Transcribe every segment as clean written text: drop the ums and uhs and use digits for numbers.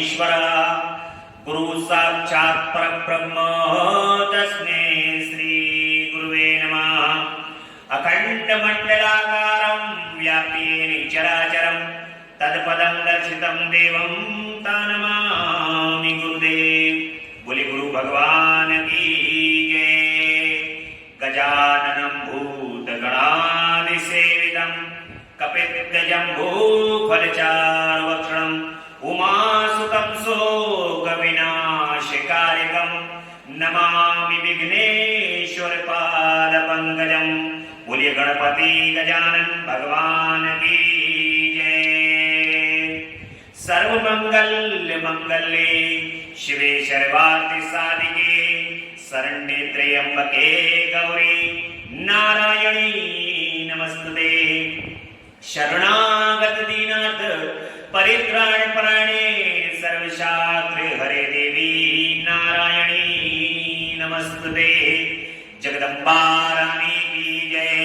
परमेश्वर गुरु साक्षात् परब्रह्म तस्मै श्री गुरुवे नमः। अखंड मंडलाकारं व्याप्येन चराचरं तत्पदं दर्शितं देवं तानमामि गुरुदेव। बोले गुरु भगवान की जय। गजाननं भूतगणादिसेवितं कपित्तजम्बूफलचारुभक्षणं उमासुतं शोकविनाशकारिकं नमामि विघ्नेश्वरपादपङ्कजं। बोलिए गणपति गजानन भगवान की जय। सर्वमंगल मंगल्ये शिवे सर्वार्थ साधिके शरण्ये त्र्यंबके गौरी नारायणी नमस्तुते। शरणागत दीनाथ परित्राण परायणे सर्वशास्त्र हरे देवी नारायणी नमस्तुते। जगदम्बा रानी की जय,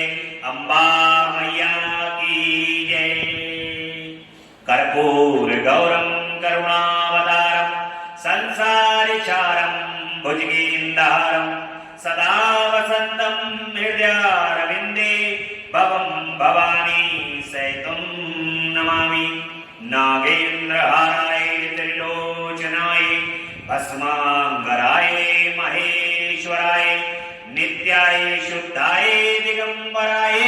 अम्बा मैया की जय। कर्पूर गौरम करुणावतारम संसारिचारम भुजगेन्द्रहारम सदा वसंतम हृदयारविंदे भवं भवानी सहितं नमामि। नागेन्द्रहाराय त्रिलोचनाय भस्मांगराय महेश्वराय नित्याय शुद्धाय दिगंबराय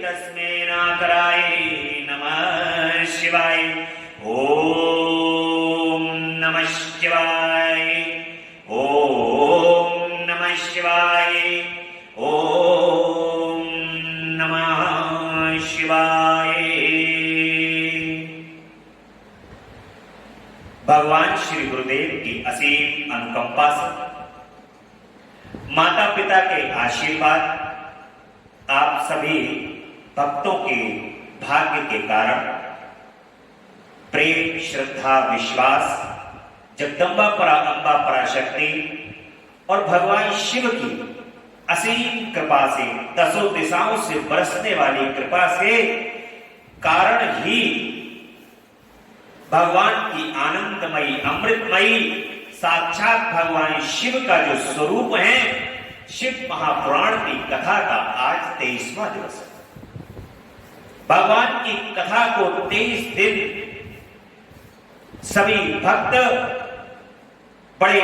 तस्मै नागराय नमः शिवाय। ओम नमः शिवाय, ओम नमः शिवाय, ओम नमः शिवाय। भगवान श्री गुरुदेव की असीम अनुकंपा से, माता पिता के आशीर्वाद, आप सभी भक्तों के भाग्य के कारण प्रेम श्रद्धा विश्वास जगदम्बा अम्बा पराशक्ति और भगवान शिव की असीम कृपा से, दसों दिशाओं से बरसने वाली कृपा से कारण ही भगवान की आनंदमयी अमृतमयी साक्षात भगवान शिव का जो स्वरूप है, शिव महापुराण की कथा का आज 23वां दिवस है। भगवान की कथा को 23 दिन सभी भक्त बड़े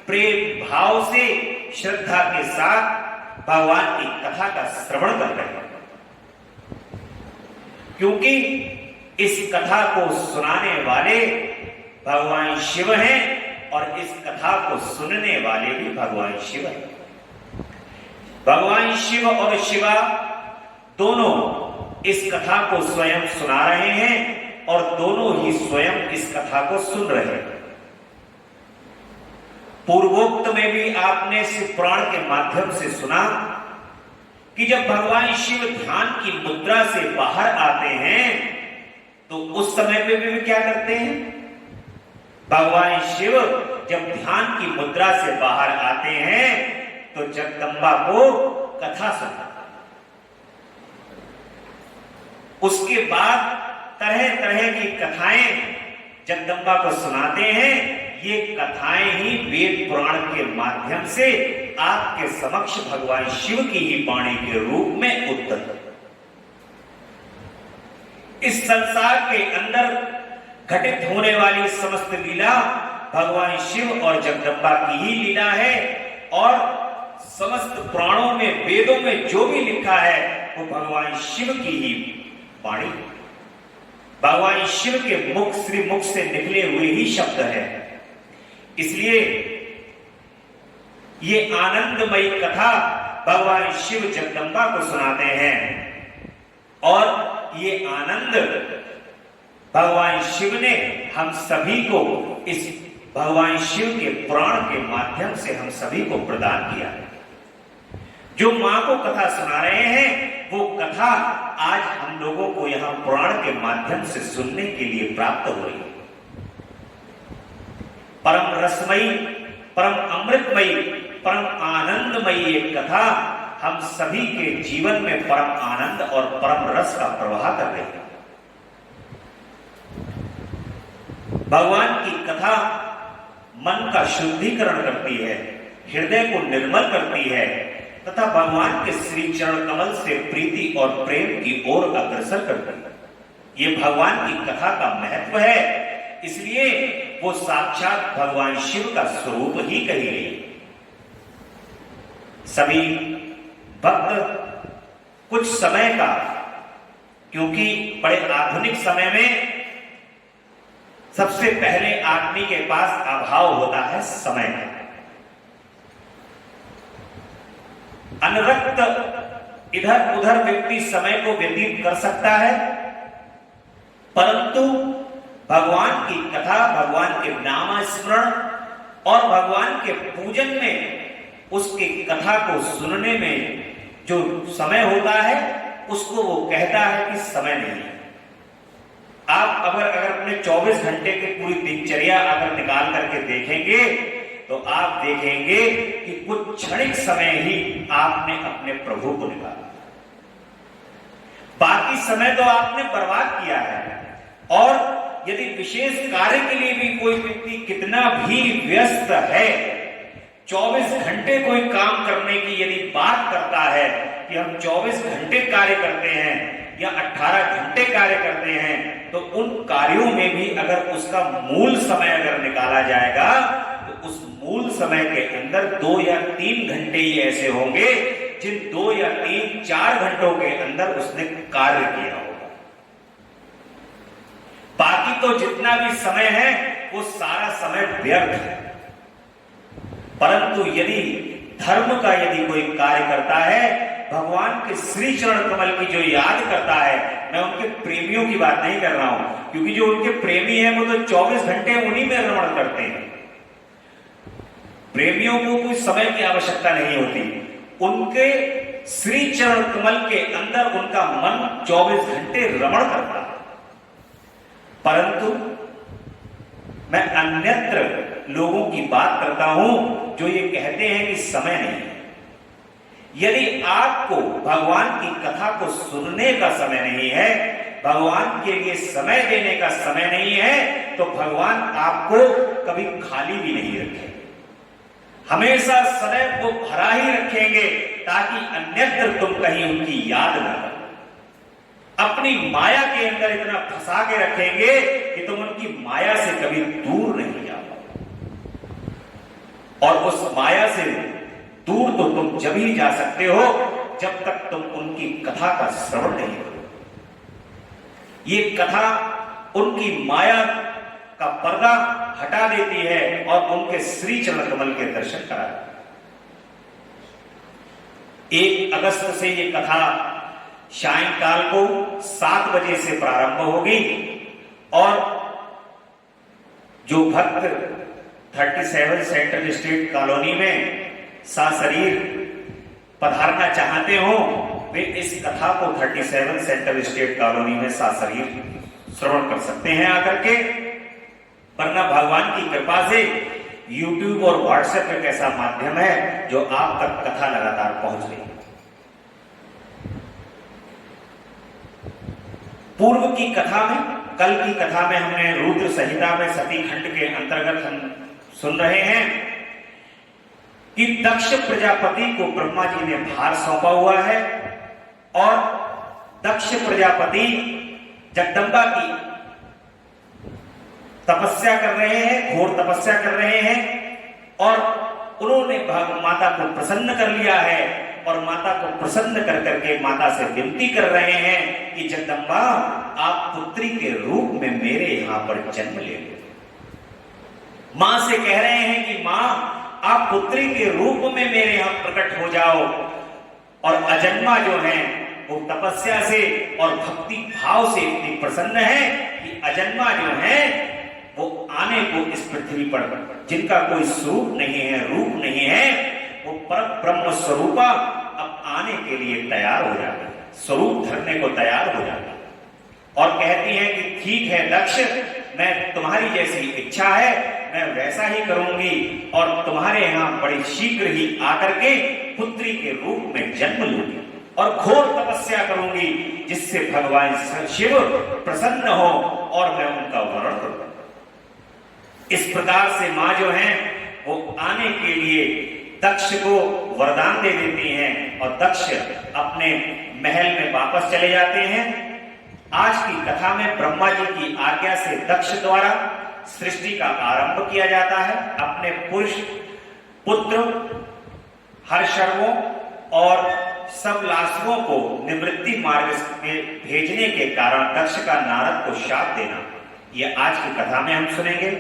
प्रेम भाव से श्रद्धा के साथ भगवान की कथा का श्रवण कर रहे हैं, क्योंकि इस कथा को सुनाने वाले भगवान शिव हैं और इस कथा को सुनने वाले भी भगवान शिव हैं। भगवान शिव और शिवा दोनों इस कथा को स्वयं सुना रहे हैं और दोनों ही स्वयं इस कथा को सुन रहे हैं। पूर्वोक्त में भी आपने शिव पुराण के माध्यम से सुना कि जब भगवान शिव ध्यान की मुद्रा से बाहर आते हैं तो उस समय पे भी क्या करते हैं? भगवान शिव जब ध्यान की मुद्रा से बाहर आते हैं तो जगदम्बा को कथा सुनाते हैं। उसके बाद तरह तरह की कथाएं जगदम्बा को सुनाते हैं। ये कथाएं ही वेद पुराण के माध्यम से आपके समक्ष भगवान शिव की ही वाणी के रूप में उत्तर। इस संसार के अंदर घटित होने वाली समस्त लीला भगवान शिव और जगदम्बा की ही लीला है और समस्त पुराणों में वेदों में जो भी लिखा है वो भगवान शिव की ही वाणी, भगवान शिव के मुख श्री मुख से निकले हुए ही शब्द है। इसलिए ये आनंदमयी कथा भगवान शिव जगदम्बा को सुनाते हैं और ये आनंद भगवान शिव ने हम सभी को इस भगवान शिव के पुराण के माध्यम से हम सभी को प्रदान किया है। जो मां को कथा सुना रहे हैं वो कथा आज हम लोगों को यहां पुराण के माध्यम से सुनने के लिए प्राप्त हो रही है। परम रसमयी, परम अमृतमयी, परम आनंदमयी एक कथा हम सभी के जीवन में परम आनंद और परम रस का प्रवाह कर रही है। भगवान की कथा मन का शुद्धिकरण करती है, हृदय को निर्मल करती है तथा भगवान के श्री चरण कमल से प्रीति और प्रेम की ओर अग्रसर करती है। ये भगवान की कथा का महत्व है, इसलिए वो साक्षात भगवान शिव का स्वरूप ही कही गई। सभी भक्त कुछ समय का, क्योंकि बड़े आधुनिक समय में सबसे पहले आदमी के पास अभाव होता है समय का। अनरक्त इधर उधर व्यक्ति समय को व्यतीत कर सकता है, परंतु भगवान की कथा, भगवान के नाम स्मरण और भगवान के पूजन में, उसकी कथा को सुनने में जो समय होता है उसको वो कहता है कि समय नहीं है। आप अगर अपने 24 घंटे की पूरी दिनचर्या अगर निकाल करके देखेंगे तो आप देखेंगे कि कुछ क्षणिक समय ही आपने अपने प्रभु को निकाला, बाकी समय तो आपने बर्बाद किया है। और यदि विशेष कार्य के लिए भी कोई व्यक्ति कितना भी व्यस्त है, 24 घंटे कोई काम करने की यदि बात करता है कि हम 24 घंटे कार्य करते हैं या 18 घंटे कार्य करते हैं, तो उन कार्यों में भी अगर उसका मूल समय अगर निकाला जाएगा तो उस मूल समय के अंदर 2 या 3 घंटे ही ऐसे होंगे जिन 2 या 3, 4 घंटों के अंदर उसने कार्य किया होगा। बाकी तो जितना भी समय है वो सारा समय व्यर्थ है। परंतु यदि धर्म का यदि कोई कार्य करता है, भगवान के श्री चरण कमल की जो याद करता है, मैं उनके प्रेमियों की बात नहीं कर रहा हूं, क्योंकि जो उनके प्रेमी हैं वो तो 24 घंटे उन्हीं में रमण करते हैं। प्रेमियों को कोई समय की आवश्यकता नहीं होती, उनके श्री चरण कमल के अंदर उनका मन 24 घंटे रमण करता है। परंतु मैं अन्यत्र लोगों की बात करता हूं जो ये कहते हैं कि समय नहीं। यदि आपको भगवान की कथा को सुनने का समय नहीं है, भगवान के लिए समय देने का समय नहीं है, तो भगवान आपको कभी खाली भी नहीं रखेंगे, हमेशा समय को भरा ही रखेंगे ताकि अन्यत्र तुम कहीं उनकी याद न करो। अपनी माया के अंदर इतना फंसा के रखेंगे कि तुम उनकी माया से कभी दूर नहीं जा पाओ। और उस माया से दूर तो तुम जब ही जा सकते हो जब तक तुम उनकी कथा का श्रवण नहीं करो। ये कथा उनकी माया का पर्दा हटा देती है और उनके श्री चरण कमल के दर्शन कराती है। 1 अगस्त से ये कथा सायंकाल को 7 बजे से प्रारंभ होगी और जो भक्त 37 सेंट्रल स्टेट कॉलोनी में सशरीर पधारना चाहते हो, वे इस कथा को 37 सेंट्रल स्टेट कॉलोनी में सशरीर श्रवण कर सकते हैं आकर के। वरना भगवान की कृपा से YouTube और WhatsApp एक ऐसा माध्यम है जो आप तक कथा लगातार पहुंच रही है। पूर्व की कथा में, कल की कथा में हमने रुद्र संहिता में सती खंड के अंतर्गत हम सुन रहे हैं कि दक्ष प्रजापति को ब्रह्मा जी ने भार सौंपा हुआ है और दक्ष प्रजापति जगदम्बा की तपस्या कर रहे हैं, घोर तपस्या कर रहे हैं और उन्होंने माता को प्रसन्न कर लिया है और माता को प्रसन्न कर करके माता से विनती कर रहे हैं कि जगदम्बा आप पुत्री के रूप में मेरे यहां पर जन्म ले लो। मां से कह रहे हैं कि मां आप पुत्री के रूप में मेरे यहां प्रकट हो जाओ। और अजन्मा जो है वो तपस्या से और भक्ति भाव से इतनी प्रसन्न है कि अजन्मा जो है वो आने को इस पृथ्वी पर, जिनका कोई स्वरूप नहीं है, रूप नहीं है, वो पर ब्रह्म स्वरूपा अब आने के लिए तैयार हो जाती है, स्वरूप धरने को तैयार हो जाती है और कहती है कि ठीक है दक्ष, मैं तुम्हारी जैसी इच्छा है मैं वैसा ही करूंगी और तुम्हारे यहां बड़ी शीघ्र ही आकर के पुत्री के रूप में जन्म लूंगी और घोर तपस्या करूंगी जिससे भगवान शिव प्रसन्न हो और मैं उनका वर्ण करूंगा। इस प्रकार से मां जो है वो आने के लिए दक्ष को वरदान दे देती हैं और दक्ष अपने महल में वापस चले जाते हैं। आज की कथा में ब्रह्मा जी की आज्ञा से दक्ष द्वारा सृष्टि का आरंभ किया जाता है। अपने पुरुष पुत्र हर्षर्वों और सब लाशवों को निवृत्ति मार्ग में भेजने के कारण दक्ष का नारद को शाप देना, यह आज की कथा में हम सुनेंगे।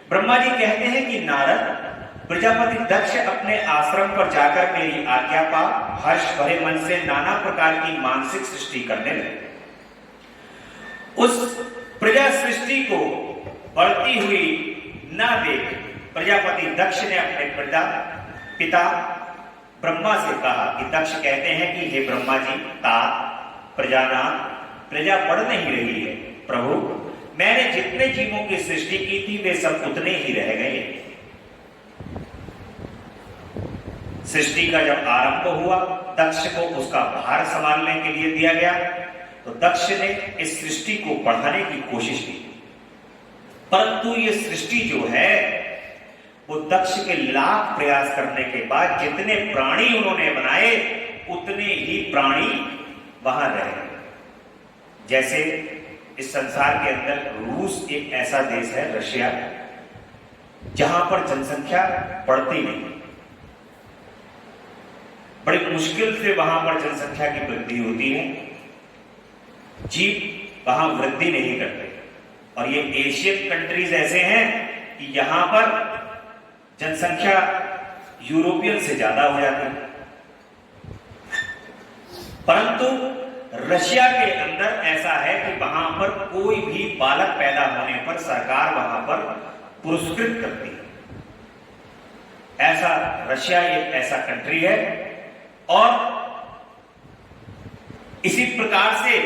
ब्रह्मा जी कहते हैं कि नारद, प्रजापति दक्ष अपने आश्रम पर जाकर मेरी आज्ञा पा हर्ष भरे मन से नाना प्रकार की मानसिक सृष्टि करने लगे। उस प्रजा सृष्टि को बढ़ती हुई न देख प्रजापति दक्ष ने अपने पिता ब्रह्मा से कहा कि दक्ष कहते हैं कि हे ब्रह्मा जी, तात प्रजानाथ, प्रजा बढ़ नहीं रही है। प्रभु, मैंने जितने जीवों की सृष्टि की थी वे सब उतने ही रह गए। सृष्टि का जब आरंभ हुआ, दक्ष को उसका भार संभालने के लिए दिया गया, तो दक्ष ने इस सृष्टि को बढ़ाने की कोशिश की, परंतु ये सृष्टि जो है वो दक्ष के लाख प्रयास करने के बाद जितने प्राणी उन्होंने बनाए उतने ही प्राणी वहां रहे। जैसे इस संसार के अंदर रूस एक ऐसा देश है, रशिया, जहां पर जनसंख्या बढ़ती नहीं, बड़ी मुश्किल से वहां पर जनसंख्या की वृद्धि होती है, जीव वहां वृद्धि नहीं करते। और ये एशियन कंट्रीज ऐसे हैं कि यहां पर जनसंख्या यूरोपियन से ज्यादा हो जाती है, परंतु रशिया के अंदर ऐसा है कि वहां पर कोई भी बालक पैदा होने पर सरकार वहां पर पुरस्कृत करती है। ऐसा रशिया एक ऐसा कंट्री है। और इसी प्रकार से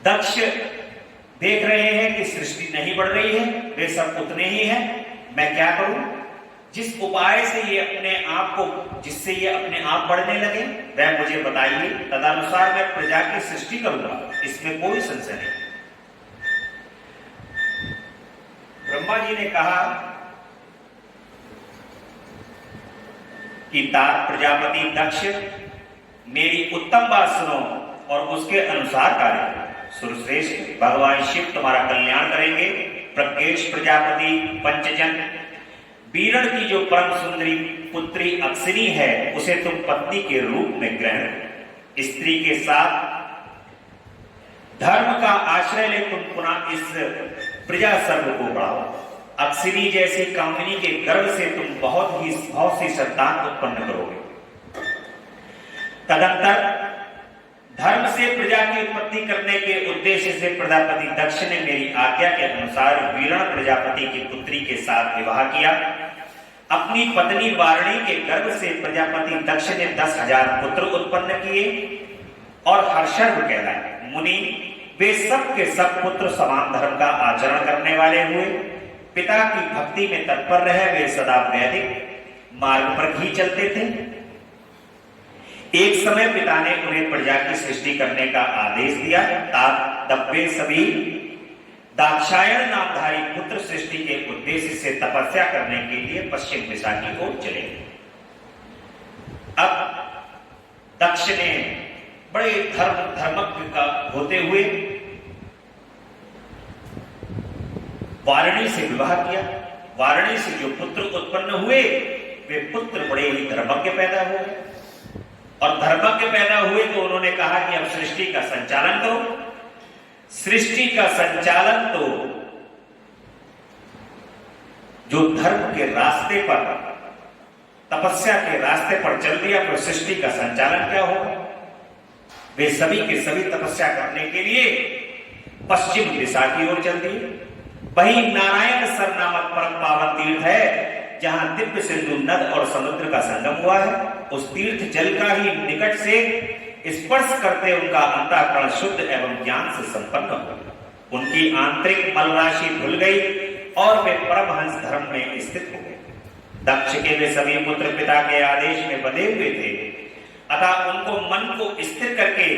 दक्ष देख रहे हैं कि सृष्टि नहीं बढ़ रही है, वे सब उतने ही हैं, मैं क्या करूं? जिस उपाय से ये अपने आप को, जिससे ये अपने आप बढ़ने लगे, वह मुझे बताइए, तदनुसार मैं प्रजा की सृष्टि करूंगा, इसमें कोई संशय नहीं। ब्रह्मा जी ने कहा कि तात प्रजापति दक्ष, मेरी उत्तम बात सुनो और उसके अनुसार कार्य करो। सुरश्रेष्ठ भगवान शिव तुम्हारा कल्याण करेंगे। प्रज्ञेश प्रजापति पंचजन बीरण की जो परम सुंदरी पुत्री अक्षिनी है, उसे तुम पत्नी के रूप में ग्रहण, स्त्री के साथ धर्म का आश्रय ले तुम पुनः इस प्रजा सर्व को बढ़ाओ। अक्षिनी जैसे कामिनी के गर्भ से तुम बहुत सी संतान उत्पन्न करोगे। तदंतर धर्म से प्रजा की उत्पत्ति करने के उद्देश्य से प्रजापति दक्ष ने मेरी आज्ञा के अनुसार वीरण प्रजापति की पुत्री के साथ विवाह किया। अपनी पत्नी वारणी के गर्भ से प्रजापति दक्ष ने 10,000 पुत्र उत्पन्न किए और हर्षर्व कहलाए। मुनि वे सब के सब पुत्र समान धर्म का आचरण करने वाले हुए, पिता की भक्ति में तत्पर रहे, वे सदा वैदिक मार्ग पर ही चलते थे। एक समय पिता ने उन्हें प्रजा की सृष्टि करने का आदेश दिया, तब वे सभी दाक्षायण नामधारी पुत्र सृष्टि के उद्देश्य से तपस्या करने के लिए पश्चिम दिशा की ओर चले। अब दक्ष ने बड़े धर्मज्ञ का होते हुए वारणी से विवाह किया। वारणी से जो पुत्र उत्पन्न हुए वे पुत्र बड़े ही धर्मज्ञ पैदा हुए, और धर्मज्ञ पैदा हुए तो उन्होंने कहा कि अब सृष्टि का संचालन करो। सृष्टि का संचालन तो जो धर्म के रास्ते पर, तपस्या के रास्ते पर चल दिया, तो सृष्टि का संचालन क्या होगा? वे सभी के सभी तपस्या करने के लिए पश्चिम दिशा की ओर चल दिए। वही नारायण सर नामक परम पावन तीर्थ है, जहां दिव्य सिंधु नद और समुद्र का संगम हुआ है। उस तीर्थ जल का ही निकट से स्पर्श करते उनका अंतःकरण शुद्ध एवं ज्ञान से संपन्न हो। उनकी आंतरिक मल राशि धुल गई और वे परमहंस धर्म में स्थित हो गए। दक्ष के वे सभी पुत्र पिता के आदेश में बंधे हुए थे, अतः उनको मन को स्थिर करके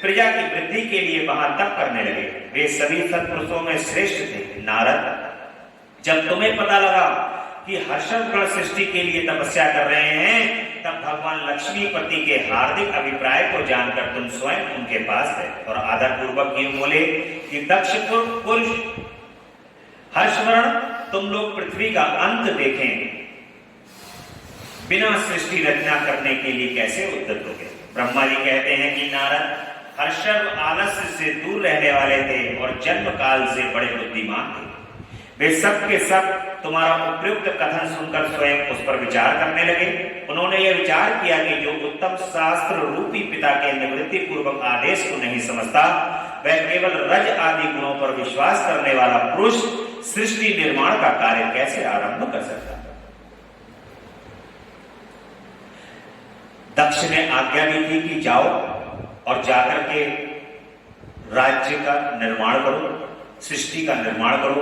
प्रजा की वृद्धि के लिए वहां तप करने लगे। वे सभी सत्पुरुषों में श्रेष्ठ थे। नारद, जब तुम्हें पता लगा कि हर्षवर्धन सृष्टि के लिए तपस्या कर रहे हैं, तब भगवान लक्ष्मीपति के हार्दिक अभिप्राय को जानकर तुम स्वयं उनके पास गए और आदर पूर्वक ये बोले कि दक्ष पुरुष हर्षवर्धन, तुम लोग पृथ्वी का अंत देखें बिना सृष्टि रचना करने के लिए कैसे उद्यत हो गए। ब्रह्मा जी कहते हैं कि नारद हर्षव आलस्य से दूर रहने वाले थे और जन्म काल से बड़े बुद्धिमान थे। वे सब के सब तुम्हारा उपयुक्त कथन सुनकर स्वयं उस पर विचार करने लगे। उन्होंने यह विचार किया कि जो उत्तम शास्त्र रूपी पिता के निवृत्ति पूर्वक आदेश को नहीं समझता, वह केवल रज आदि गुणों पर विश्वास करने वाला पुरुष सृष्टि निर्माण का कार्य कैसे आरंभ कर सकता। दक्ष ने आज्ञा दी थी कि जाओ और जाकर के राज्य का निर्माण करो, सृष्टि का निर्माण करो,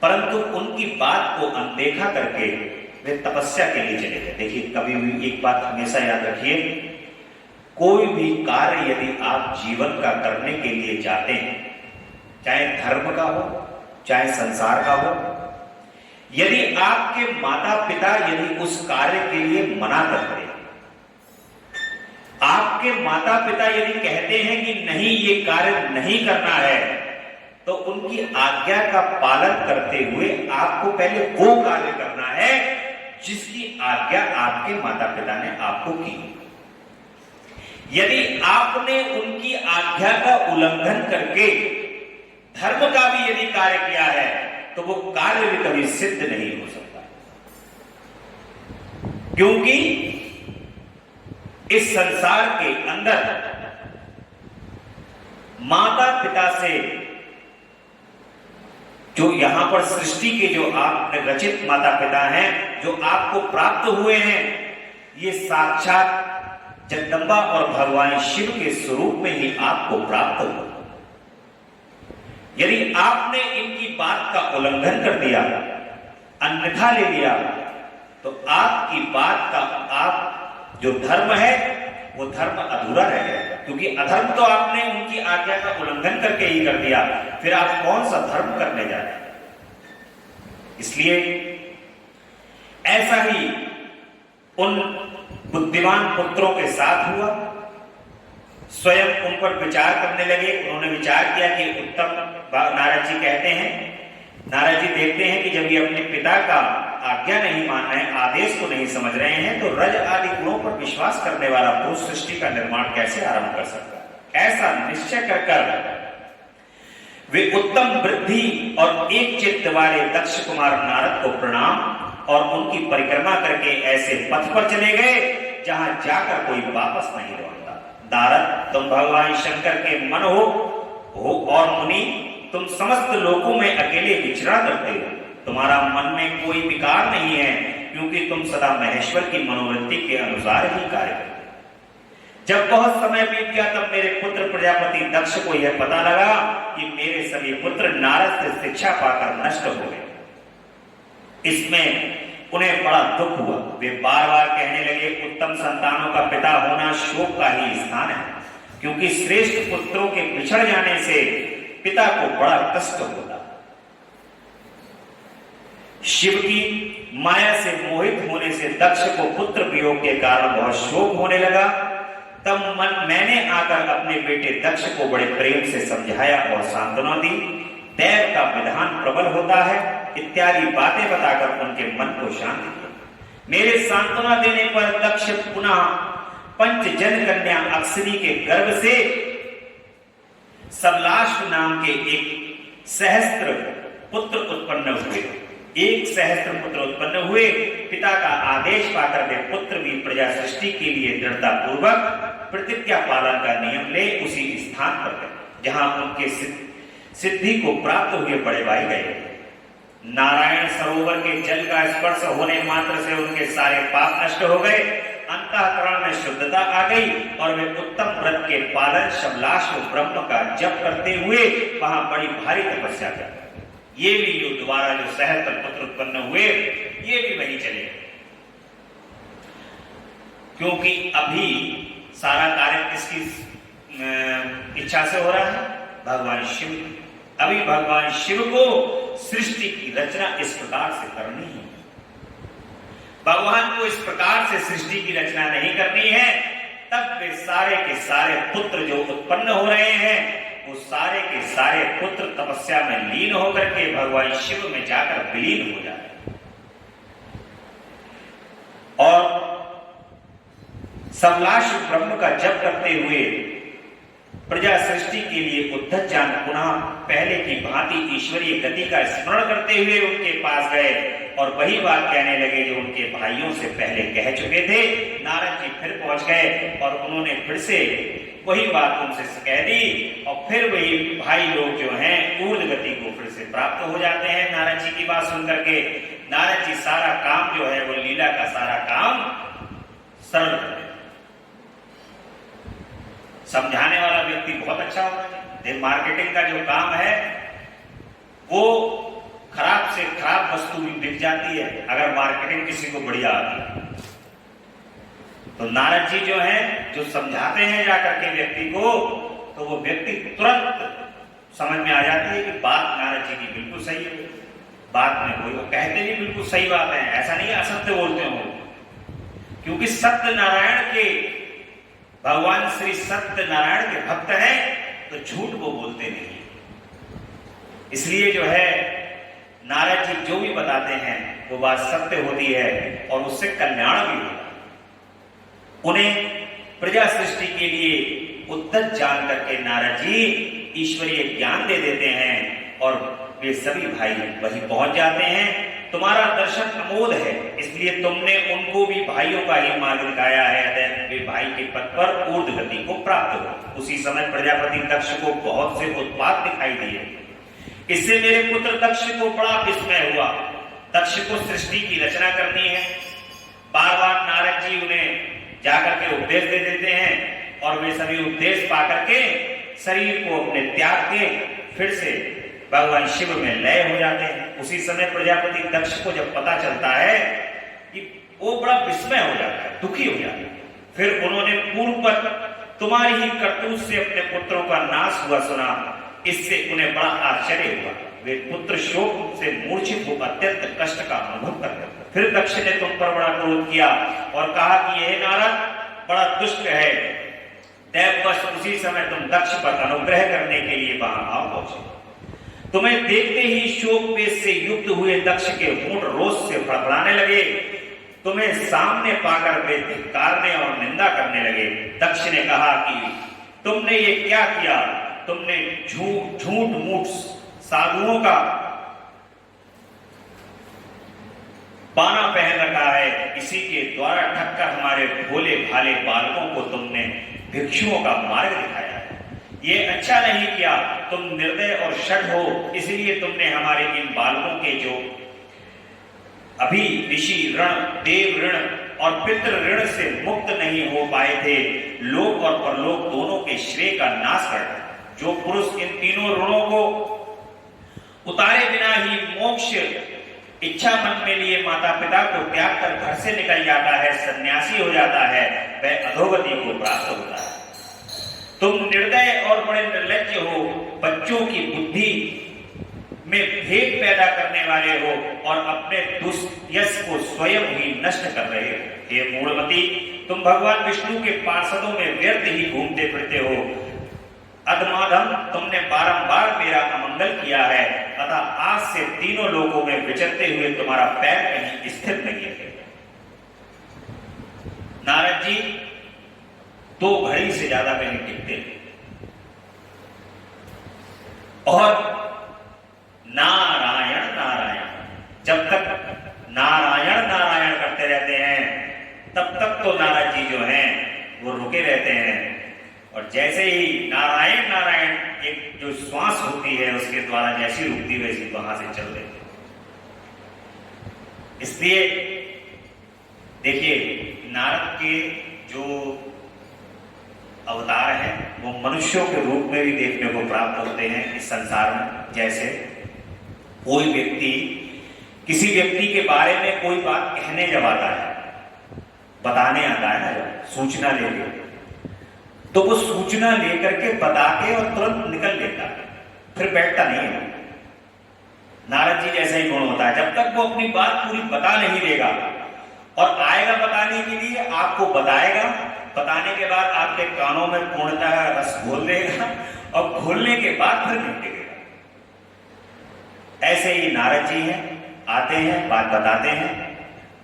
परंतु उनकी बात को अनदेखा करके वे तपस्या के लिए चले गए। देखिए, कभी भी एक बात हमेशा याद रखिए, कोई भी कार्य यदि आप जीवन का करने के लिए जाते हैं, चाहे धर्म का हो चाहे संसार का हो, यदि आपके माता पिता यदि उस कार्य के लिए मना करते, आपके माता पिता यदि कहते हैं कि नहीं ये कार्य नहीं करना है, तो उनकी आज्ञा का पालन करते हुए आपको पहले वो कार्य करना है जिसकी आज्ञा आपके माता पिता ने आपको की। यदि आपने उनकी आज्ञा का उल्लंघन करके धर्म का भी यदि कार्य किया है, तो वो कार्य भी कभी सिद्ध नहीं हो सकता, क्योंकि इस संसार के अंदर माता पिता से जो यहां पर सृष्टि के जो आपने रचित माता पिता हैं, जो आपको प्राप्त हुए हैं, ये साक्षात जगदंबा और भगवान शिव के स्वरूप में ही आपको प्राप्त हुआ। यदि आपने इनकी बात का उल्लंघन कर दिया, अन्यथा ले लिया, तो आपकी बात का आप जो धर्म है वो धर्म अधूरा रह गया, क्योंकि अधर्म तो आपने उनकी आज्ञा का उल्लंघन करके ही कर दिया, फिर आप कौन सा धर्म करने जा रहे हैं। इसलिए ऐसा ही उन बुद्धिमान पुत्रों के साथ हुआ। स्वयं उन पर विचार करने लगे। उन्होंने विचार किया कि उत्तम, नारद जी कहते हैं, नारद जी देखते हैं कि जब ये अपने पिता का आज्ञा नहीं मान रहे हैं, आदेश को नहीं समझ रहे हैं, तो रज आदि गुणों पर विश्वास करने वाला पुरुष सृष्टि का निर्माण कैसे आरंभ कर सकता है। ऐसा निश्चय कर वे उत्तम वृद्धि और एक चित्त वाले दक्ष कुमार नारद को प्रणाम और उनकी परिक्रमा करके ऐसे पथ पर चले गए जहां जाकर कोई वापस नहीं लौटता। नारद, तुम भगवान शंकर के मन हो और मुनि, तुम समस्त लोकों में अकेले विचरा करते हो। तुम्हारा मन में कोई विकार नहीं है, क्योंकि तुम सदा महेश्वर की मनोवृत्ति के अनुसार ही कार्य करते। जब बहुत समय बीत गया, तब मेरे पुत्र प्रजापति दक्ष को यह पता लगा कि मेरे सभी पुत्र नारद से शिक्षा पाकर नष्ट हो गए। इसमें उन्हें बड़ा दुख हुआ। वे बार बार कहने लगे, उत्तम संतानों का पिता होना शोक का ही स्थान है, क्योंकि श्रेष्ठ पुत्रों के बिछड़ जाने से पिता को बड़ा कष्ट होता। शिव की माया से मोहित होने से दक्ष को पुत्र वियोग के कारण बहुत शोक होने लगा। तब मैंने आकर अपने बेटे दक्ष को बड़े प्रेम से समझाया और सांत्वना दी। दैव का विधान प्रबल होता है इत्यादि बातें बताकर उनके मन को शांत किया। मेरे सांत्वना देने पर दक्ष पुनः पंचजन कन्या अक्षरी के गर्भ से सबलाश नाम के एक सहस्त्र पुत्र उत्पन्न हुए। एक सहस्त्र पुत्र उत्पन्न हुए। पिता का आदेश पाकर वे पुत्र भी प्रजा सृष्टि के लिए दृढ़ता पूर्वक प्रतिज्ञा पालन का नियम ले उसी स्थान पर गए जहां उनके सिद्धि को प्राप्त हुए बड़े भाई गए। नारायण सरोवर के जल का स्पर्श होने मात्र से उनके सारे पाप नष्ट हो गए। अंतःकरण में शुद्धता आ गई और वे उत्तम व्रत के पालन शबलाश ब्रह्म का जप करते हुए वहां बड़ी भारी तपस्या करते। ये भी जो दोबारा जो सहस्त्र पुत्र उत्पन्न हुए, ये भी वही चले, क्योंकि अभी सारा कार्य किसकी इच्छा से हो रहा है? भगवान शिव। अभी भगवान शिव को सृष्टि की रचना इस प्रकार से करनी है। भगवान को इस प्रकार से सृष्टि की रचना नहीं करनी है, तब वे सारे के सारे पुत्र जो उत्पन्न हो रहे हैं, वो सारे के सारे पुत्र तपस्या में लीन होकर के भगवान शिव में जाकर विलीन हो जाते और सबलाश ब्रह्म का जप करते हुए प्रजा सृष्टि के लिए उद्धत जान पुनः पहले की भांति ईश्वरीय गति का स्मरण करते हुए उनके पास गए और वही बात कहने लगे जो उनके भाइयों से पहले कह चुके थे। नारद जी फिर पहुंच गए और उन्होंने फिर से वही बात उनसे कह दी और फिर वही भाई लोग जो हैं ऊर्ध्व गति को फिर से प्राप्त हो जाते हैं। नारद जी की बात सुनकर के नारद जी सारा काम जो है वो लीला का सारा काम सरल कर देते। समझाने वाला व्यक्ति बहुत अच्छा होना चाहिए। मार्केटिंग का जो काम है वो खराब से खराब वस्तु भी बिक जाती है अगर मार्केटिंग किसी को बढ़िया आती है। तो नारद जी जो हैं जो समझाते हैं जाकर के व्यक्ति को, तो वो व्यक्ति तुरंत समझ में आ जाती है कि बात नारद जी की बिल्कुल सही है। बात में कोई वो कहते ही बिल्कुल सही बात है, ऐसा नहीं असत्य बोलते हो, क्योंकि सत्य नारायण के भगवान श्री सत्यनारायण के भक्त हैं तो झूठ वो बोलते नहीं। इसलिए जो है नारद जी जो भी बताते हैं वो बात सत्य होती है और उससे कल्याण भी होता है। उन्हें प्रजा सृष्टि के लिए उद्धत जान करके नारद जी ईश्वरीय ज्ञान दे देते हैं और वे सभी भाई वहीं पहुंच जाते हैं। तुम्हारा दर्शन अमोद है, इसलिए तुमने उनको भी भाइयों का ही मार्ग दिखाया है, वे भाई के पद पर ऊर्ध्व गति को प्राप्त हो। उसी समय प्रजापति दक्ष को बहुत से उत्पात दिखाई दिए। इससे मेरे पुत्र दक्ष को बड़ा विस्मय हुआ। दक्ष को सृष्टि की रचना करनी है। बार बार नारद जी उन्हें जाकर के उपदेश दे देते हैं और वे सभी उपदेश पाकर के शरीर को अपने त्याग के फिर से भगवान शिव में लय हो जाते हैं। उसी समय प्रजापति दक्ष को जब पता चलता है कि वो बड़ा विस्मय हो जाता है, दुखी हो जाता है। फिर उन्होंने पूर्व पर तुम्हारी ही करतूत से अपने पुत्रों का नाश हुआ सुना, इससे उन्हें बड़ा आश्चर्य हुआ। वे पुत्र शोक से मूर्छित हो अत्यंत कष्ट का अनुभव करते। फिर दक्ष ने तुम पर बड़ा क्रोध किया और कहा कि यह नारद बड़ा दुष्ट है। दैववश उसी समय तुम दक्ष पर अनुग्रह करने के लिए वहां आ पहुंचे। तुम्हें देखते ही शोक वेश से युक्त हुए दक्ष के होंठ रोष से फड़फड़ाने लगे। तुम्हें सामने पाकर वे धिक्कारने और निंदा करने लगे। दक्ष ने कहा कि तुमने ये क्या किया? तुमने झूठ मूठ साधुओं का बाना पहन रखा है। इसी के द्वारा ठक्कर हमारे भोले भाले बालकों को तुमने भिक्षुओं का मार्ग दिखाया है। ये अच्छा नहीं किया। तुम निर्दय और षट हो, इसलिए तुमने हमारे इन बालकों के जो अभी ऋषि ऋण, देव ऋण और पितृ ऋण से मुक्त नहीं हो पाए थे, लोक और परलोक दोनों के श्रेय का नाश कर दिया। जो पुरुष इन तीनों ऋणों को उतारे बिना ही मोक्ष इच्छा मन में लिए माता पिता को त्याग कर घर से निकल जाता है, सन्यासी हो जाता है, वह अधोगति को प्राप्त होता है। तुम निर्दय और बड़े निर्लज्ज हो, बच्चों की बुद्धि में भेद पैदा करने वाले हो और अपने दुष्यश को स्वयं ही नष्ट कर रहे हो। हे मूढ़मती, तुम भगवान विष्णु के पार्षदों में व्यर्थ ही घूमते फिरते हो। अधमाधम, तुमने बारंबार मेरा अमंगल किया है, अतः आज से तीनों लोगों में विचरते हुए तुम्हारा पैर कहीं स्थिर नहीं है। नारद जी 2 घड़ी से ज्यादा कहीं टिकते और नारायण नारायण, जब तक नारायण नारायण करते रहते हैं तब तक तो नारद जी जो हैं वो रुके रहते हैं। और जैसे ही नारायण नारायण एक जो श्वास होती है उसके द्वारा जैसी रुकती वैसी वहां से चल देते। इसलिए देखिए नारद के जो अवतार हैं वो मनुष्यों के रूप में भी देखने को प्राप्त होते हैं इस संसार में। जैसे कोई व्यक्ति किसी व्यक्ति के बारे में कोई बात कहने जब आता है, बताने आता है ना, जब सूचना लेके, तो वो सूचना लेकर के बता के और तुरंत निकल लेता है। फिर बैठता नहीं है। नारद जी जैसा ही गुण होता है, जब तक वो अपनी बात पूरी बता नहीं देगा और आएगा बताने के लिए, आपको बताएगा, बताने के बाद आपके कानों में पूर्णतः रस घोल देगा और घोलने के बाद फिर निकलेगा। ऐसे ही नारद जी हैं, आते हैं, बात बताते हैं,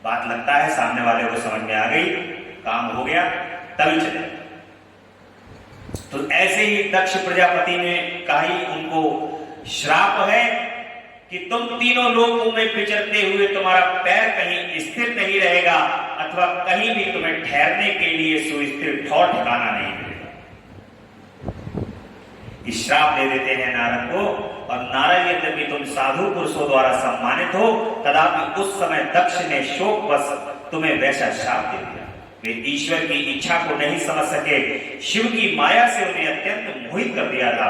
बात लगता है सामने वाले को समझ में आ गई, काम हो गया, तभी चले। तो ऐसे ही दक्ष प्रजापति ने कही उनको श्राप है कि तुम तीनों लोकों में विचरते हुए तुम्हारा पैर कहीं स्थिर नहीं रहेगा अथवा कहीं भी तुम्हें ठहरने के लिए सुस्थिर ठौर ठिकाना नहीं मिलेगा। श्राप दे देते हैं नारद को। और नारद यद्यपि तुम साधु पुरुषों द्वारा सम्मानित हो, तथापि उस समय दक्ष ने शोकवश तुम्हें वैसा श्राप दे दिया। वे ईश्वर की इच्छा को नहीं समझ सके, शिव की माया से उन्हें अत्यंत मोहित कर दिया था।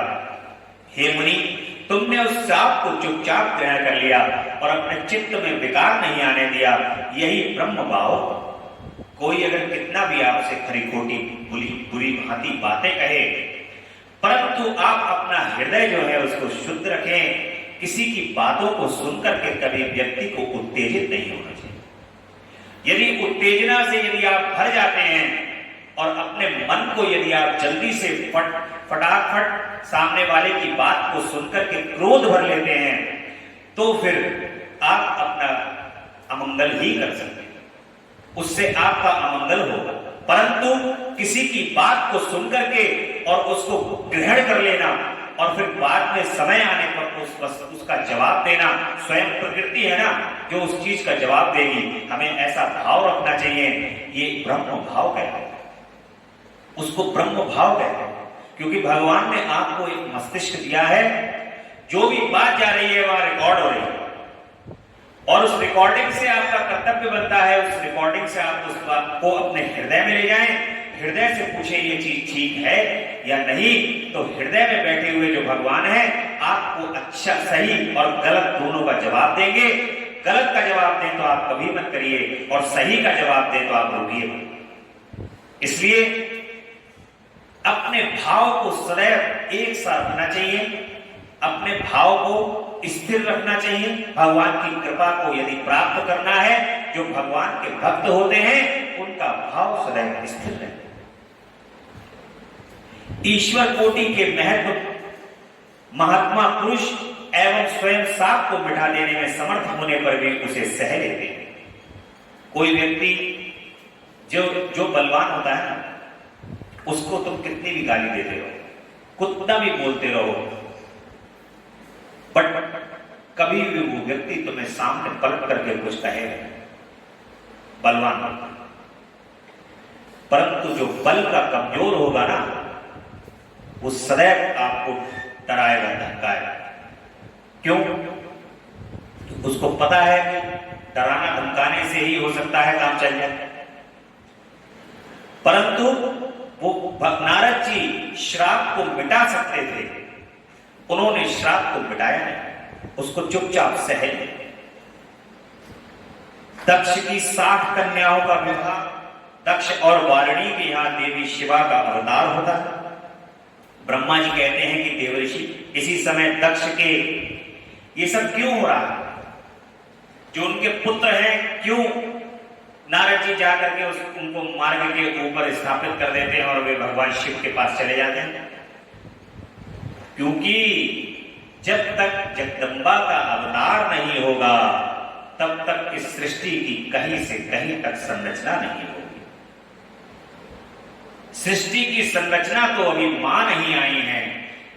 हे मुनि, तुमने उस श्राप को चुपचाप ग्रहण कर लिया और अपने चित्त में विकार नहीं आने दिया, यही ब्रह्म भाव। कोई अगर कितना भी आपसे खरी खोटी बुरी भांति बातें कहे, परंतु आप अपना हृदय जो है उसको शुद्ध रखें। किसी की बातों को सुनकर के कभी व्यक्ति को उत्तेजित नहीं होना चाहिए। यदि उत्तेजना से यदि आप भर जाते हैं और अपने मन को यदि आप जल्दी से फटाफट सामने वाले की बात को सुनकर के क्रोध भर लेते हैं, तो फिर आप अपना अमंगल ही कर सकते हैं, उससे आपका अमंगल होगा। परंतु किसी की बात को सुनकर के और उसको ग्रहण कर लेना और फिर बाद में समय आने पर उसका जवाब देना, स्वयं प्रकृति है ना जो उस चीज का जवाब देगी। हमें ऐसा भाव रखना चाहिए, ये ब्रह्म भाव कहते हैं, उसको ब्रह्म भाव कहते हैं। क्योंकि भगवान ने आपको एक मस्तिष्क दिया है, जो भी बात जा रही है वह रिकॉर्ड हो रही है और उस रिकॉर्डिंग से आपका कर्तव्य बनता है, उस रिकॉर्डिंग से आप उस बात को अपने हृदय में ले जाएं, हृदय से पूछे ये चीज ठीक है या नहीं। तो हृदय में बैठे हुए जो भगवान है आपको अच्छा, सही और गलत दोनों का जवाब देंगे। गलत का जवाब दें तो आप कभी मत करिए और सही का जवाब दें तो आप रोकिए। इसलिए अपने भाव को सदैव एक साथ रखना चाहिए, अपने भाव को स्थिर रखना चाहिए। भगवान की कृपा को यदि प्राप्त करना है, जो भगवान के भक्त होते हैं उनका भाव सदैव स्थिर रहे। ईश्वर कोटि के महत्व महात्मा पुरुष एवं स्वयं साप को मिटा देने में समर्थ होने पर भी उसे सह लेते हैं। कोई व्यक्ति जो बलवान होता है ना, उसको तुम कितनी भी गाली देते रहो, कुत्ता भी बोलते रहो, बट कभी भी वो व्यक्ति तुम्हें सामने पलट करके कुछ कहे, बलवान होगा। परंतु जो बल का कमजोर होगा ना, वो सदैव आपको डराएगा, धमकाएगा। क्यों? उसको पता है कि डराना धमकाने से ही हो सकता है काम चल जाए। परंतु वो नारद जी श्राप को मिटा सकते थे, उन्होंने श्राप को मिटाया नहीं, उसको चुपचाप सह लिया। दक्ष की 60 कन्याओं का विवाह दक्ष और वारिणी के यहां देवी शिवा का अवतार होता है। ब्रह्मा जी कहते हैं कि देवर्षि, इसी समय दक्ष के ये सब क्यों हो रहा है? जो उनके पुत्र हैं, क्यों नारद जी जाकर के उनको मार्ग के ऊपर स्थापित कर देते हैं और वे भगवान शिव के पास चले जाते हैं? क्योंकि जब तक जगदम्बा का अवतार नहीं होगा, तब तक इस सृष्टि की कहीं से कहीं तक संरचना नहीं होगी। सृष्टि की संरचना तो अभी मां नहीं आई है,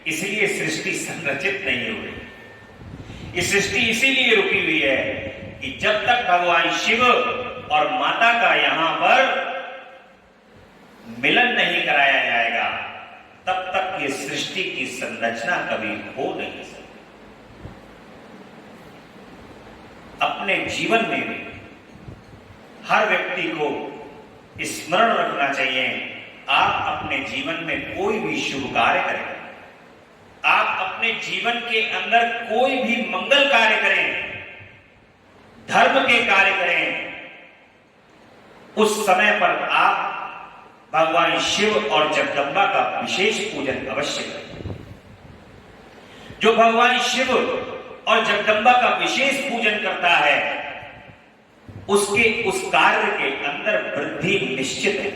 इसलिए सृष्टि संरचित नहीं हो रही। ये सृष्टि इसीलिए रुकी हुई है कि जब तक भगवान शिव और माता का यहां पर मिलन नहीं कराया जाएगा, तब तक ये सृष्टि की संरचना कभी हो नहीं सकती। अपने जीवन में भी हर व्यक्ति को स्मरण रखना चाहिए, आप अपने जीवन में कोई भी शुभ कार्य करें, आप अपने जीवन के अंदर कोई भी मंगल कार्य करें, धर्म के कार्य करें, उस समय पर आप भगवान शिव और जगदम्बा का विशेष पूजन अवश्य करें। जो भगवान शिव और जगदम्बा का विशेष पूजन करता है, उसके उस कार्य के अंदर वृद्धि निश्चित है।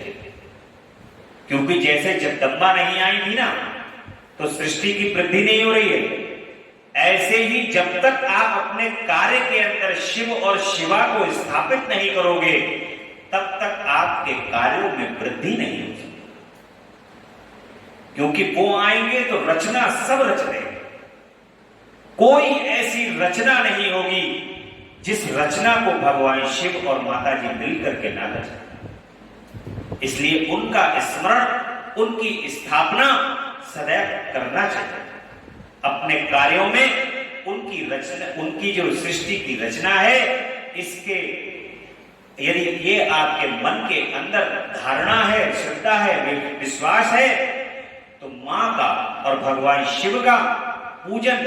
क्योंकि जैसे जगदम्बा नहीं आई थी ना, तो सृष्टि की वृद्धि नहीं हो रही है। ऐसे ही जब तक आप अपने कार्य के अंदर शिव और शिवा को स्थापित नहीं करोगे, तब तक आपके कार्यों में वृद्धि नहीं हो सकती। क्योंकि वो आएंगे तो रचना सब रच देंगे। कोई ऐसी रचना नहीं होगी जिस रचना को भगवान शिव और माता जी मिलकर के ना रचना। इसलिए उनका स्मरण, उनकी स्थापना सदैव करना चाहिए। अपने कार्यों में उनकी रचना, उनकी जो सृष्टि की रचना है, इसके यदि ये आपके मन के अंदर धारणा है, श्रद्धा है, विश्वास है, तो मां का और भगवान शिव का पूजन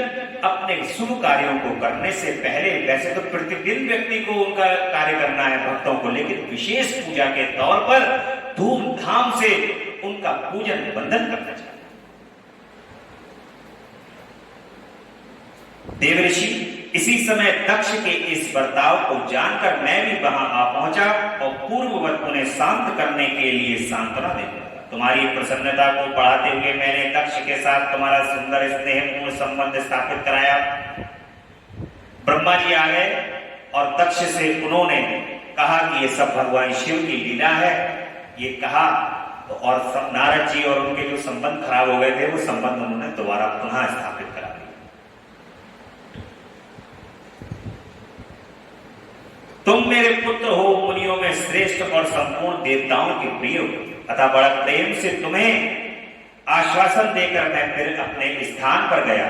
अपने शुभ कार्यों को करने से पहले, वैसे तो प्रतिदिन व्यक्ति को उनका कार्य करना है भक्तों को, लेकिन विशेष पूजा के तौर पर धूमधाम से उनका पूजन वंदन करना चाहिए। देवऋषि इसी समय दक्ष के इस बर्ताव को जानकर मैं भी वहां आ पहुंचा और पूर्ववत उन्हें शांत करने के लिए सांत्वना देता। तुम्हारी प्रसन्नता को बढ़ाते हुए मैंने दक्ष के साथ तुम्हारा सुंदर स्नेहपूर्ण संबंध स्थापित कराया। ब्रह्मा जी आ गए और दक्ष से उन्होंने कहा कि ये सब भगवान शिव की लीला है, ये कहा। और नारद जी और उनके जो संबंध खराब हो गए थे, वो संबंध उन्होंने दोबारा पुनः स्थापित करा दिया। तुम मेरे पुत्र हो, मुनियों में श्रेष्ठ और संपूर्ण देवताओं के प्रिय हो, अतः बड़ा प्रेम से तुम्हें आश्वासन देकर मैं फिर अपने स्थान पर गया।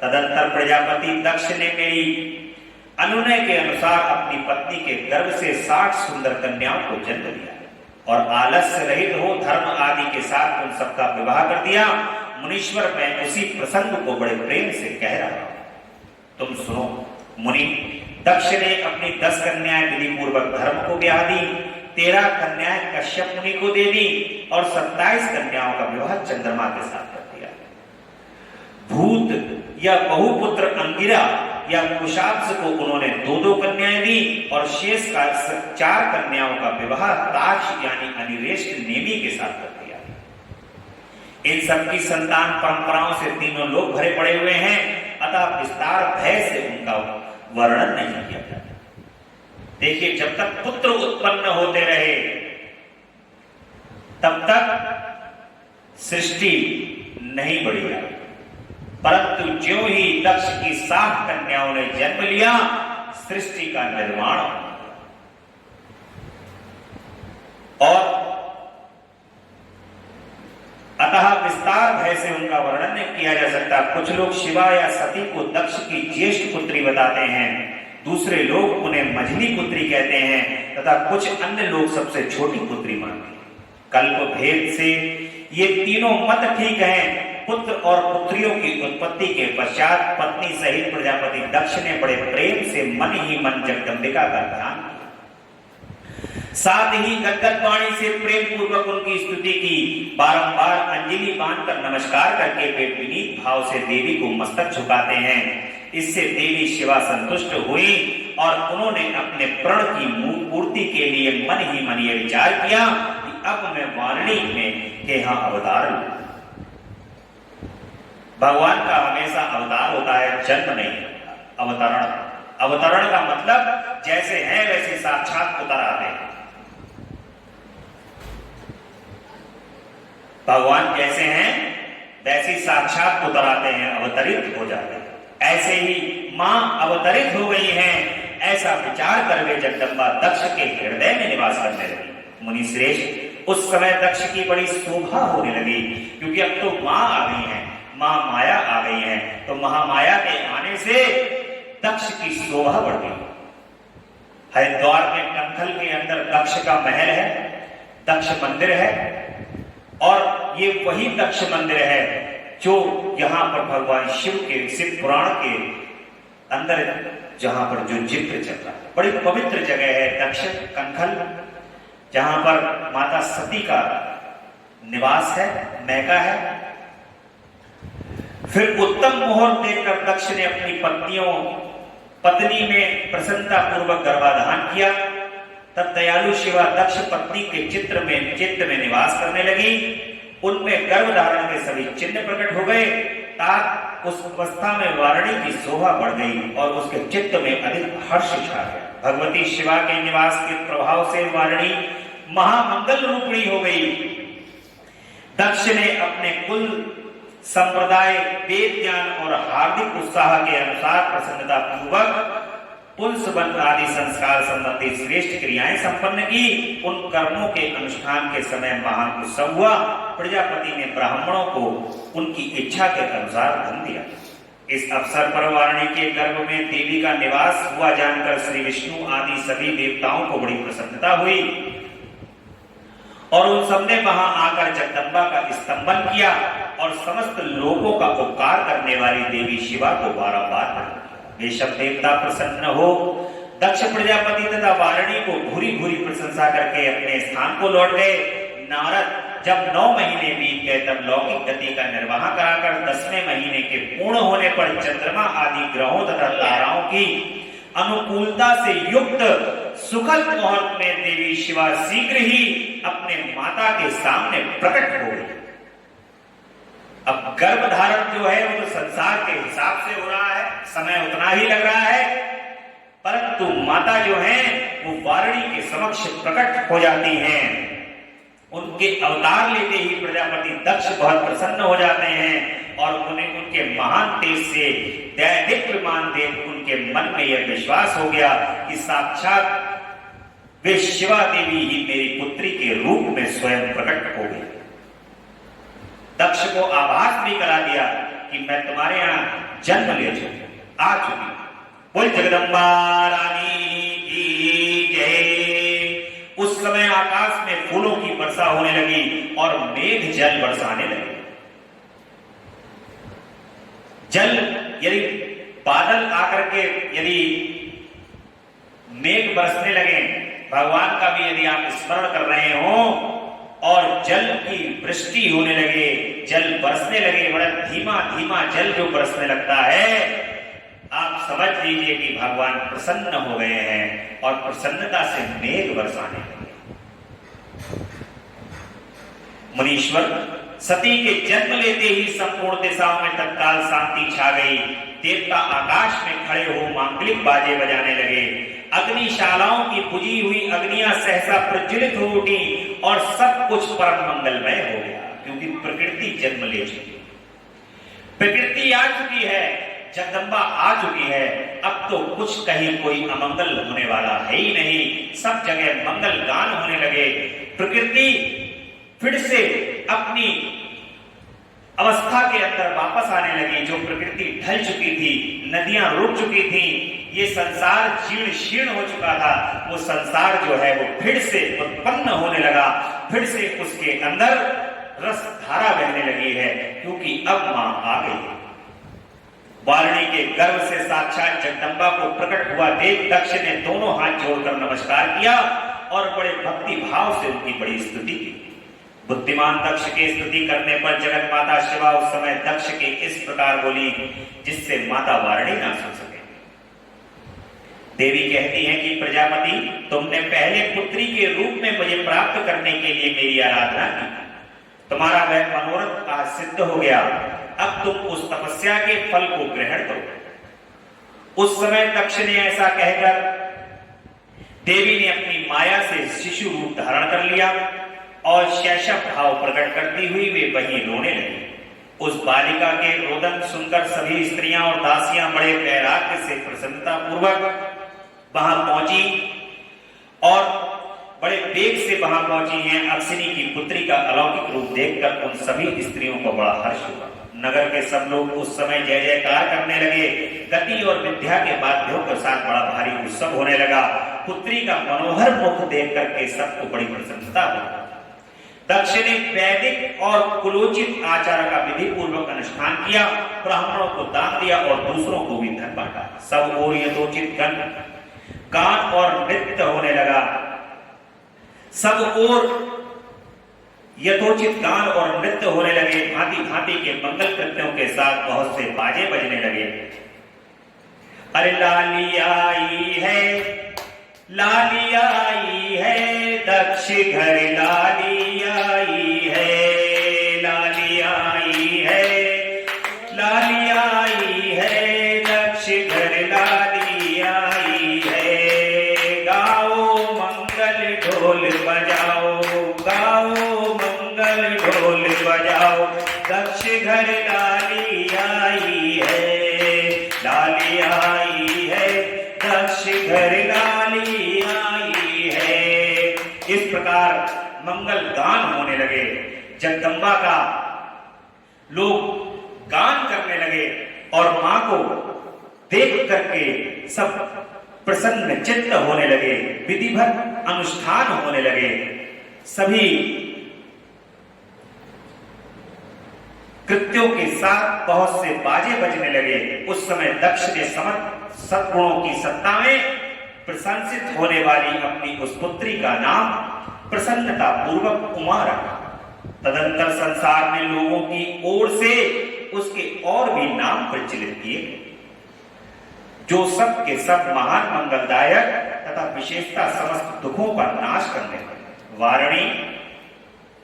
तदंतर प्रजापति दक्ष ने मेरी अनुनय के अनुसार अपनी पत्नी के गर्भ से 60 सुंदर कन्याओं को जन्म दिया और आलस्य रहित हो धर्म आदि के साथ उन सबका विवाह कर दिया। मुनीश्वर, मैं उसी प्रसंग को बड़े प्रेम से कह रहा हूं, तुम सुनो। मुनि, दक्ष ने अपनी 10 कन्याएं विधि पूर्वक धर्म को ब्याह दी, 13 कन्याएं कश्यप मुनि को दे दी और 27 कन्याओं का विवाह चंद्रमा के साथ कर दिया। भूत या बहुपुत्र अंगिरा या कुशाब्स को उन्होंने 2-2 कन्याएं दी और शेष का 4 कन्याओं का विवाह ताक्ष यानी अनिरेष्ट नेमी के साथ कर दिया। इन सबकी संतान परंपराओं से तीनों लोग भरे पड़े हुए हैं, अतः विस्तार भय से उनका वर्णन नहीं किया जाता। देखिए, जब तक पुत्र उत्पन्न होते रहे तब तक सृष्टि नहीं बढ़ी, परंतु ज्यों ही दक्ष की 60 कन्याओं ने जन्म लिया, सृष्टि का निर्माण और अतः विस्तार भय से उनका वर्णन नहीं किया जा सकता। कुछ लोग शिवा या सती को दक्ष की ज्येष्ठ पुत्री बताते हैं, दूसरे लोग उन्हें मझली पुत्री कहते हैं तथा कुछ अन्य लोग सबसे छोटी पुत्री मानते हैं। कल्प भेद से ये तीनों मत ठीक हैं। पुत्र और पुत्रियों की उत्पत्ति के पश्चात पत्नी सहित प्रजापति दक्ष ने बड़े प्रेम से मन ही मन जगदम्बिका का ध्यान किया, साथ ही गदगद वाणी से प्रेम पूर्वक उनकी स्तुति की। बारंबार अंजलि बांधकर नमस्कार करके वे विनीत भाव से देवी को मस्तक झुकाते हैं। इससे देवी शिवा संतुष्ट हुई और उन्होंने अपने प्रण की पूर्ति के लिए मन ही मन ये विचार किया कि अब मैं वाणी में के यहाँ अवतार लूं। भगवान का हमेशा अवतार होता है, जन्म नहीं, अवतरण। अवतरण का मतलब जैसे है वैसे साक्षात उतर आते हैं। भगवान कैसे हैं वैसे साक्षात उतर आते हैं, अवतरित हो जाते हैं। ऐसे ही मां अवतरित हो गई हैं, ऐसा विचार कर वे जगदम्बा दक्ष के हृदय में निवास करने लगी। मुनि श्रेष्ठ, उस समय दक्ष की बड़ी शोभा होने लगी, क्योंकि अब तो मां आ गई हैं, मां माया आ गई है, तो महामाया के आने से दक्ष की शोभा बढ़ गई। हरिद्वार में कंथल के अंदर दक्ष का महल है, दक्ष मंदिर है, और ये वही दक्ष मंदिर है जो यहां पर भगवान शिव के शिव पुराण के अंदर जहां पर जो जिक्र चल रहा है। बड़ी पवित्र जगह है दक्ष कंथल, जहां पर माता सती का निवास है, मैका है। फिर उत्तम मुहूर्त देखकर दक्ष ने अपनी पत्नी में प्रसन्नता पूर्वक गर्भाधान किया। तब दयालु शिवा दक्ष पत्नी के चित्त में निवास करने लगी। उनमें गर्भधारण के सभी चिन्ह प्रकट हो गए। तात उस अवस्था में वारणी की शोभा बढ़ गई और उसके चित्त में अधिक हर्ष छा गया। भगवती शिवा के निवास के प्रभाव से वारणी महामंगल रूपिणी हो गई। दक्ष ने अपने कुल संप्रदाय, वेद ज्ञान और हार्दिक उत्साह के अनुसार प्रसन्नता पूर्वक पुंसवन आदि संस्कार संबंधी श्रेष्ठ क्रियाएं संपन्न की। उन कर्मों के अनुष्ठान के समय महान उत्सव हुआ। प्रजापति ने ब्राह्मणों को उनकी इच्छा के अनुसार धन दिया। इस अवसर पर वारणी के गर्भ में देवी का निवास हुआ जानकर श्री विष्णु आदि सभी देवताओं को बड़ी प्रसन्नता हुई और उन सबने वहां आकर जगदम्बा का स्तंभन किया और समस्त लोगों का उपकार करने वाली देवी शिवा को बारंबार वे सब देवता प्रसन्न हो दक्ष प्रजापति तथा वारणी को भूरी भूरी प्रशंसा करके अपने स्थान को लौट गए। नारद जब 9 महीने बीत गए तब लौकिक गति का निर्वाह कराकर 10वें महीने के पूर्ण होने पर चंद्रमा आदि ग्रहों तथा ताराओं की अनुकूलता से युक्त सुखद मुहूर्त में देवी शिवा शीघ्र ही अपने माता के सामने प्रकट हो गई। अब गर्भधारण जो है वो तो संसार के हिसाब से हो रहा है, समय उतना ही लग रहा है, परंतु माता जो है वो वारणी के समक्ष प्रकट हो जाती हैं। उनके अवतार लेते ही प्रजापति दक्ष बहुत प्रसन्न हो जाते हैं और उन्हें उनके महान तेज से दैदिप्यमान देव उनके मन में यह विश्वास हो गया कि साक्षात वे शिवा देवी ही मेरी पुत्री के रूप में स्वयं प्रकट हो गई। दक्ष को आभास भी करा दिया कि मैं तुम्हारे यहां जन्म ले आ चुकी। बोल जगदम्बा रानी की जय। उस समय आकाश में फूलों की वर्षा होने लगी और मेघ जल बरसाने लगे। जल यदि बादल आकर के यदि मेघ बरसने लगे, भगवान का भी यदि आप स्मरण कर रहे हो और जल की वृष्टि होने लगे, जल बरसने लगे, बड़ा धीमा धीमा जल जो बरसने लगता है, आप समझ लीजिए कि भगवान प्रसन्न हो गए हैं और प्रसन्नता से मेघ बरसाने लगे। मुनीश्वर सती के जन्म लेते ही संपूर्ण दिशाओं में तत्काल शांति छा गई। देवता आकाश में खड़े हो मांगलिक बाजे बजाने लगे। अग्निशालाओं की बुझी हुई अग्नियां सहसा प्रज्वलित हो उठी और सब कुछ परम मंगलमय हो गया, क्योंकि प्रकृति जन्म ले चुकी, प्रकृति आ चुकी है, जगदम्बा आ चुकी है। अब तो कुछ कहीं कोई अमंगल होने वाला है ही नहीं, सब जगह मंगल गान होने लगे। प्रकृति फिर से अपनी अवस्था के अंदर वापस आने लगी। जो प्रकृति ढल चुकी थी, नदियां रुक चुकी थी, ये संसार जीर्ण शीर्ण हो चुका था, वो संसार जो है वो फिर से उत्पन्न होने लगा, फिर से उसके अंदर रस धारा बहने लगी है, क्योंकि अब मां आ गई। वारणी के गर्भ से साक्षात जगदम्बा को प्रकट हुआ देख दक्ष ने दोनों हाथ जोड़कर नमस्कार किया और बड़े भक्ति भाव से उनकी बड़ी स्तुति की। बुद्धिमान दक्ष की स्तुति करने पर जगत माता शिवा उस समय दक्ष के इस प्रकार बोली जिससे माता वारणी ना सुन सके। देवी कहती है कि प्रजापति, तुमने पहले पुत्री के रूप में मुझे प्राप्त करने के लिए मेरी आराधना की, तुम्हारा वह मनोरथ आज सिद्ध हो गया। अब तुम उस तपस्या के फल को ग्रहण करो। उस समय दक्ष ने ऐसा कहकर देवी ने अपनी माया से शिशु रूप धारण कर लिया और शैशव भाव प्रकट करती हुई वे वहीं रोने लगी। उस बालिका के रोदन सुनकर सभी स्त्रियां और दासियां बड़े वैराग्य से प्रसन्नता पूर्वक वहां पहुंची और बड़े वेग से वहां पहुंची हैं। अक्षिनी की पुत्री का अलौकिक रूप देखकर उन सभी स्त्रियों को बड़ा हर्ष हुआ। नगर के सब लोग उस समय जय जयकार करने लगे। गति और विद्या के वाद्यों के साथ बड़ा भारी उत्सव होने लगा। पुत्री का मनोहर मुख देख करके सबको बड़ी प्रसन्नता हुई। दक्ष ने वैदिक और कुलोचित आचार का विधि पूर्वक अनुष्ठान किया, ब्राह्मणों को दान दिया और दूसरों को भी धन बांटा। सब ओर यथोचित गान और नृत्य होने लगा। सब ओर यथोचित गान और नृत्य होने लगे। भांति भांति के मंगल कृत्यों के साथ बहुत से बाजे बजने लगे। अरे लाली आई है, लाली आई है, दक्ष घर लाली आई है, लाली आई है, लाली आई है, दक्ष घर लाली आई है। गाओ मंगल ढोल बजाओ, गाओ मंगल ढोल बजाओ, दक्ष घर लाली आई है, लाली आई है, दक्ष घर लाली आई है। इस प्रकार मंगल गान होने लगे। जगदम्बा का लोग गान करने लगे और मां को देख करके सब प्रसन्न चित्त होने लगे। विधिवत अनुष्ठान होने लगे। सभी कृत्यों के साथ बहुत से बाजे बजने लगे। उस समय दक्ष ने समस्त सद्गुणों की सत्ता में प्रशंसित होने वाली अपनी उस पुत्री का नाम प्रसन्नता पूर्वक उमा रखा। तदंतर संसार में लोगों की ओर से उसके और भी नाम प्रचलित किए, जो सब के सब महान मंगलदायक तथा विशेषता समस्त दुखों का नाश करने वाले। वारणी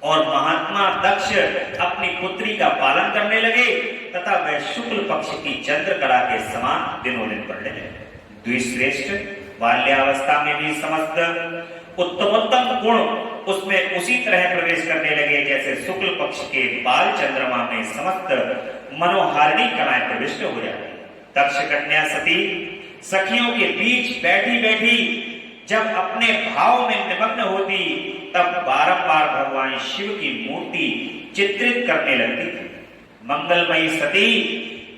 और महात्मा दक्ष अपनी पुत्री का पालन करने लगे तथा वह शुक्ल पक्ष की चंद्रकला के समान दिनों दिन बढ़ने लगे। द्विश्रेष्ठ बाल्यावस्था में भी समस्त उत्तमोत्तम गुण उसमें उसी तरह प्रवेश करने लगे जैसे शुक्ल पक्ष के बाल चंद्रमा में समस्त मनोहारिणी कलाएं प्रविष्ट हो जाती। दक्ष कन्या सती सखियों के बीच बैठी बैठी जब अपने भाव में निमग्न होती तब बारंबार भगवान शिव की मूर्ति चित्रित करने लगती थी। मंगलमयी सती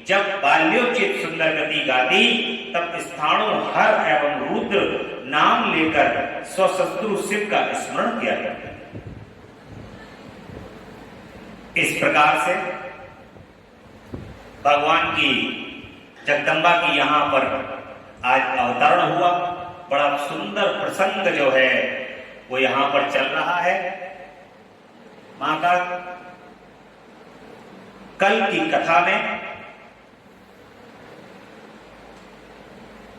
जब बाल्योचित सुंदर गति गाती तब स्थाणु हर एवं रुद्र नाम लेकर स्वशत्रु शिव का स्मरण किया करती। इस प्रकार से भगवान की जगदम्बा की यहां पर आज अवतरण हुआ। बड़ा सुंदर प्रसंग जो है वो यहां पर चल रहा है। मां का कल की कथा में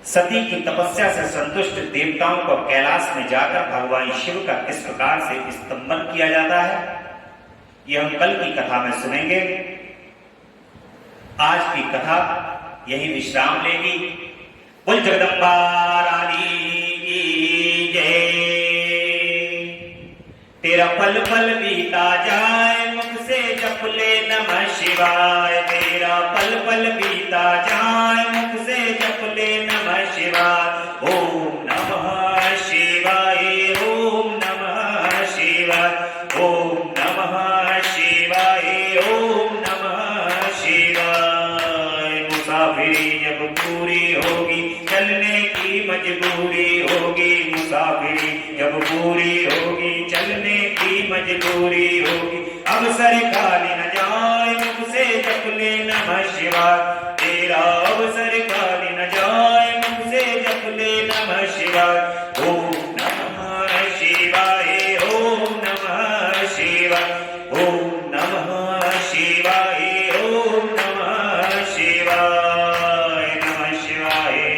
सती की तपस्या से संतुष्ट देवताओं को कैलाश में जाकर भगवान शिव का किस प्रकार से स्तंभन किया जाता है यह हम कल की कथा में सुनेंगे। आज की कथा यही विश्राम लेगी। बोल जगदम्बा रानी की जय। तेरा पल पल बीता जाए मुख से जप ले नमः शिवाय। तेरा पल पल बीता जाए मुख से जप ले नमः शिवाय। ओम नमः शिवाय, ओम नमः शिवाय, ओम नमः शिवाय, ओम नमः शिवाय। मुसाफिरी जब पूरी होगी चलने की मजबूरी होगी। मुसाफिरी जब पूरी होगी चलने की मजबूरी होगी। अवसर खाली न जाए मुख से जप ले नमः शिवाय। तेरा अवसर खाली न जाए मुख से जप ले नमः शिवाय। ओम नमः शिवाय, ओम नमः शिवाय, ओम नमः शिवाय, ओम नमः शिवाय।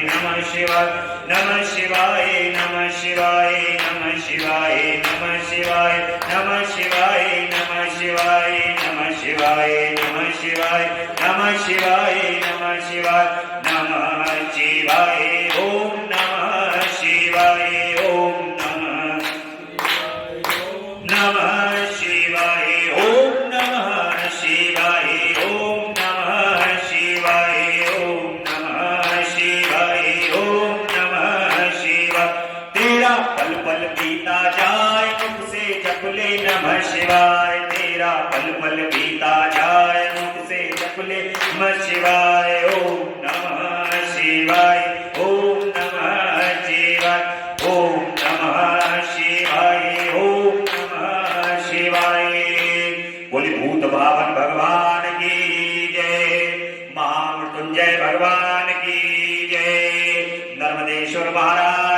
नमः शिवाय, नमः शिवाय, नमः शिवाय, नमः शिवाय, नमः शिवाय, नमः शिवाय, नमः शिवाय, नमः शिवाय, नमः शिवाय, नमः शिवाय, नमः शिवाय, नमः शिवाय, नमः शिवाय। ओम नमः शिवाय, ओम नमः शिवाय, ओम नमः शिवाय, ओम नमः शिवाय, ओम नमः शिवाय, ओम नमः शिवाय। तेरा पल पल बीता जाए मुख से जप ले नमः शिवाय। तेरा पल पल बीता जाए मुख से जप ले नमः शिवाय। ओम नमः शिवाय, ओम नमः शिवाय, ओम नमः शिवाय, ओम नमः शिवाय। बोले भूत भावन भगवान की जय। महामृत्युंजय भगवान की जय। नर्मदेश्वर महाराज